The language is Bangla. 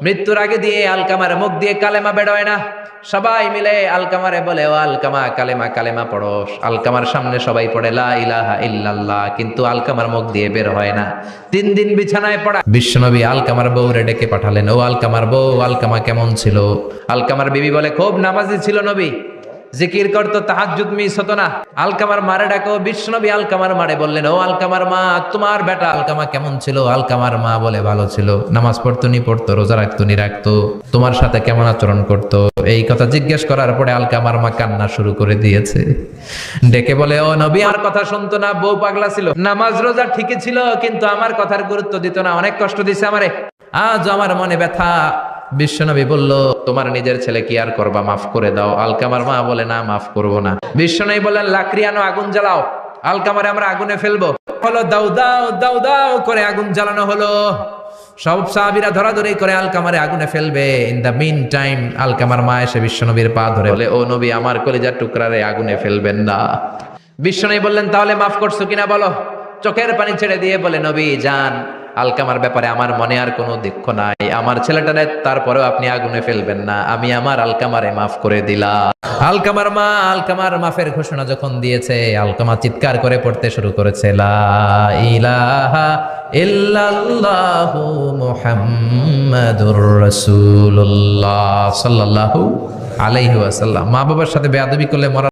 মৃত্যুর আগে দিয়ে আলকামার মুখ দিয়ে কালেমা বেরোয় না। সবাই মিলে আলকামারে বলে, ও আলকামা কালেমা কালেমা পড়ো। আলকামার সামনে সবাই পড়ে লা ইলাহা ইল্লাল্লাহ, কিন্তু আলকামার মুখ দিয়ে বের হয় না। 3 দিন বিছানায় পড়া। বিশ্বনবী আলকামার বউরে ডেকে পাঠালেন, ও আলকামার বউ, আলকামা কেমন ছিল? আলকামার বিবি বলে, খুব নামাজি ছিল নবী, জিকির করতো, তাহাজ্জুদ মিস হতো না। আলকামার মারে ডাকো। বিশ্বনবী আলকামার মারে বললেন, ও আলকামার মা, তোমার বেটা আলকামা কেমন ছিল? আলকামার মা বলে, ভালো ছিল, নামাজ পড়তো নি পড়তো, রোজা রাখতো নি রাখতো, তোমার সাথে কেমন আচরণ করতো? এই কথা জিজ্ঞেস করার পরে আলকামার মা কান্না শুরু করে দিয়েছে। ডেকে বলে, ও নবী, আমার কথা শুনতো না, বউ পাগলা ছিল, নামাজ রোজা ঠিকই ছিল, কিন্তু আমার কথার গুরুত্ব দিত না, অনেক কষ্ট দিছে আমারে, আজ আমার মনে ব্যথা। বিশ্বনবী বলল, তোমার নিজের ছেলে কি আর করবা, মাফ করে দাও। আলকামার মা বলে, না, মাফ করব না। বিশ্বনবী বললেন, লাকড়ি আনো, আগুন জ্বালাও, আলকামারে আমরা আগুনে ফেলবো। হলো, দাও দাও দাও দাও করে আগুন জ্বালানো হলো। সব সাহাবীরা ধরাধরি করে আলকামারে আগুনে ফেলবে। ইন দা মিন টাইম আলকামার মা এসে বিশ্বনবীর পা ধরে বলে, ও নবী, আমার কলিজার টুকরারে আগুনে ফেলবেন না। বিশ্বনবী বললেন, তাহলে মাফ করছো কিনা বলো। চোখের পানি ছেড়ে দিয়ে বলে, নবী যান, আলকামার ব্যাপারে আমার মনে আর কোনো দুঃখ নাই, আমার ছেলেটারে তারপরেও আপনি আগুনে ফেলবেন না, আমি আমার আলকামারে মাফ করে দিলাম। আলকামার মা আলকামার মাফের ঘোষণা যখন দিয়েছে, আলকামা চিৎকার করে পড়তে শুরু করেছে, লা ইলাহা ইল্লাল্লাহু মুহাম্মাদুর রাসূলুল্লাহ সাল্লাল্লাহু আলাইহি ওয়াসাল্লাম। মা বাবার সাথে বেয়াদবি করলে মরা